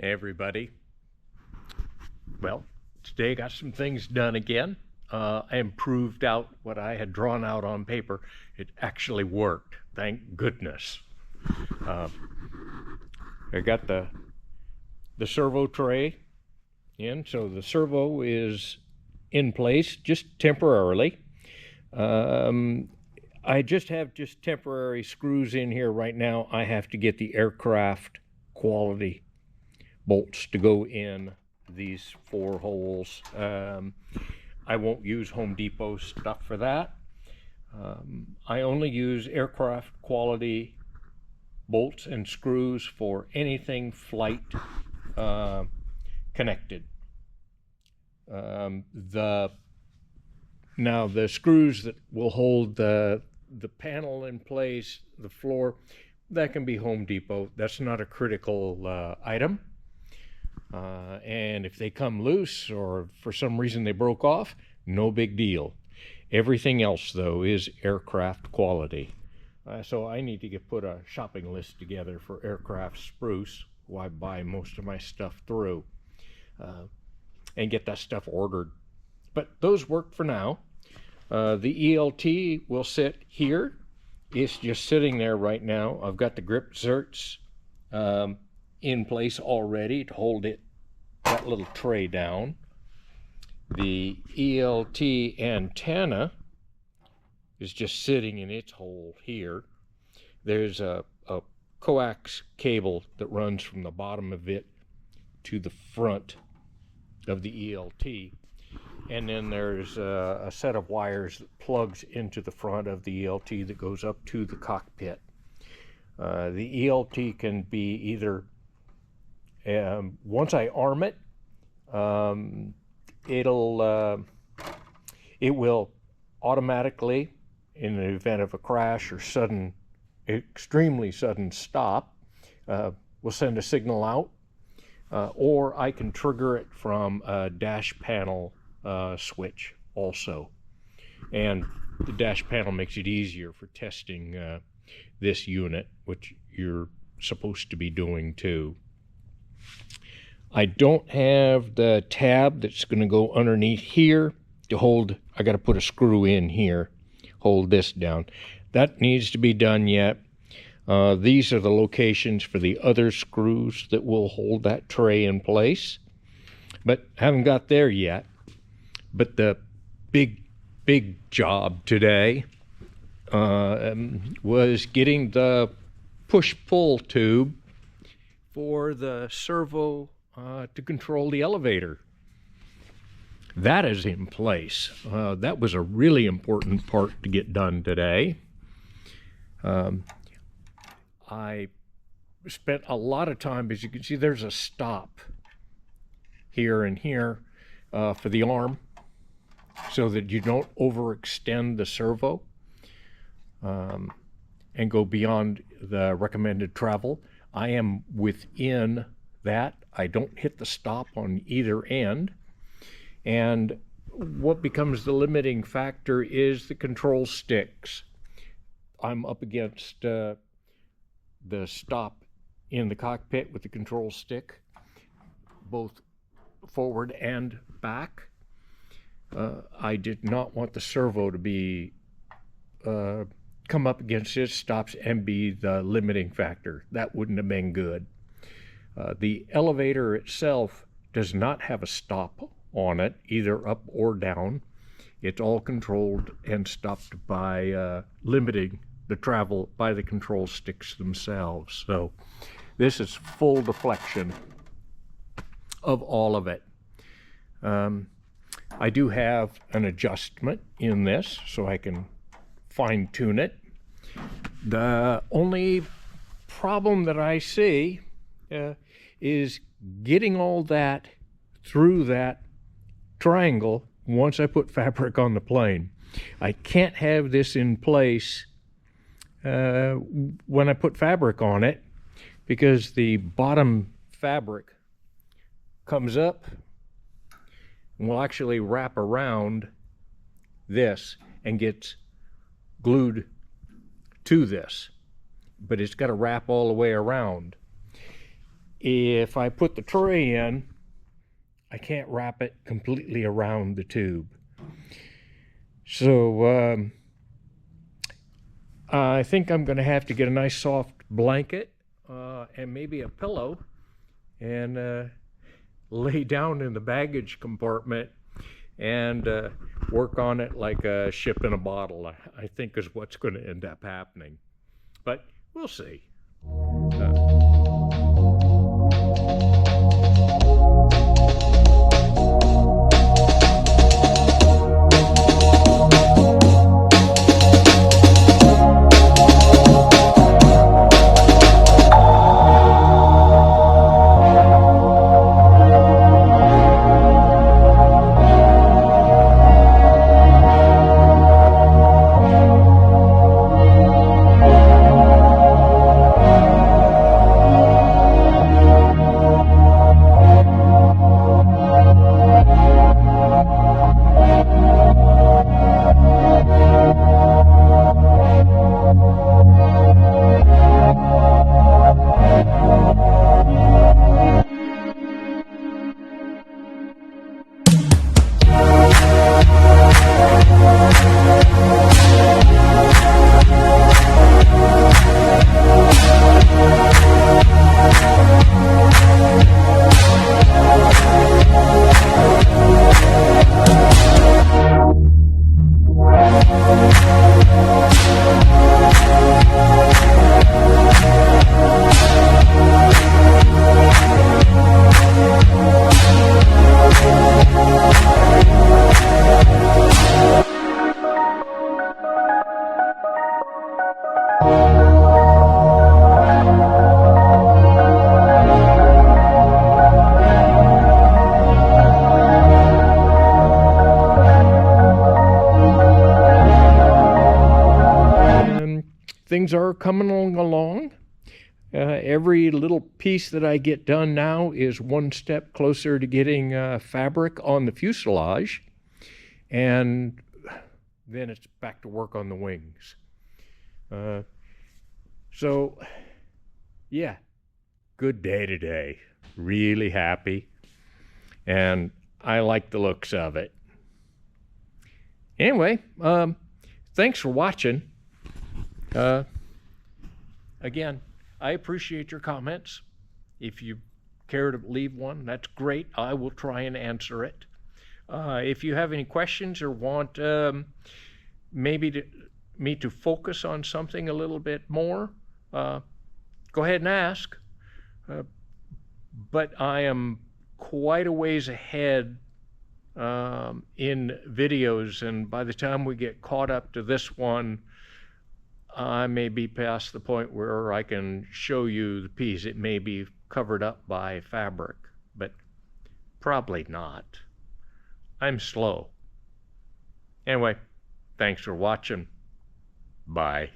Hey everybody. Well, today I got some things done again. I improved out what I had drawn out on paper. It actually worked, thank goodness. I got the servo tray in, so the servo is in place just temporarily. I just have temporary screws in here right now. I have to get the aircraft quality bolts to go in these 4 holes. I won't use Home Depot stuff for that. I only use aircraft quality bolts and screws for anything flight connected. The screws that will hold the panel in place, the floor, that can be Home Depot. That's not a critical item. And if they come loose or for some reason they broke off, no big deal. Everything else, though, is aircraft quality. So I need to put a shopping list together for aircraft spruce, who I buy most of my stuff through, and get that stuff ordered. But those work for now. The ELT will sit here. It's just sitting there right now. I've got the grip zerts in place already to hold that little tray down. The ELT antenna is just sitting in its hole here. There's a coax cable that runs from the bottom of it to the front of the ELT. And then there's a set of wires that plugs into the front of the ELT that goes up to the cockpit. The ELT can be either, once I arm it, it will automatically, in the event of a crash or extremely sudden stop, will send a signal out, or I can trigger it from a dash panel switch also. And the dash panel makes it easier for testing this unit, which you're supposed to be doing too. I don't have the tab that's going to go underneath here to hold. I got to put a screw in here, hold this down. That needs to be done yet. These are the locations for the other screws that will hold that tray in place, but haven't got there yet. But the big job today was getting the push-pull tube for the servo to control the elevator. That is in place. That was a really important part to get done today. I spent a lot of time, as you can see, there's a stop here and here for the arm, so that you don't overextend the servo and go beyond the recommended travel. I am within that. I don't hit the stop on either end. And what becomes the limiting factor is the control sticks. I'm up against the stop in the cockpit with the control stick, both forward and back. I did not want the servo to be come up against its stops and be the limiting factor. That wouldn't have been good. The elevator itself does not have a stop on it, either up or down. It's all controlled and stopped by limiting the travel by the control sticks themselves. So this is full deflection of all of it. I do have an adjustment in this, so I can fine-tune it. The only problem that I see is getting all that through that triangle once I put fabric on the plane. I can't have this in place when I put fabric on it, because the bottom fabric comes up and will actually wrap around this and gets glued to this, but it's got to wrap all the way around. if I put the tray in, I can't wrap it completely around the tube. So I think I'm going to have to get a nice soft blanket and maybe a pillow and lay down in the baggage compartment and work on it like a ship in a bottle, I think is what's going to end up happening. But we'll see. Things are coming along. Every little piece that I get done now is one step closer to getting fabric on the fuselage, and then it's back to work on the wings. So yeah, good day today. Really happy, and I like the looks of it. Anyway, thanks for watching. Again, I appreciate your comments. If you care to leave one, that's great. I will try and answer it. If you have any questions or want maybe me to focus on something a little bit more, go ahead and ask. But I am quite a ways ahead in videos, and by the time we get caught up to this one, I may be past the point where I can show you the piece. It may be covered up by fabric, but probably not. I'm slow. Anyway, thanks for watching. Bye.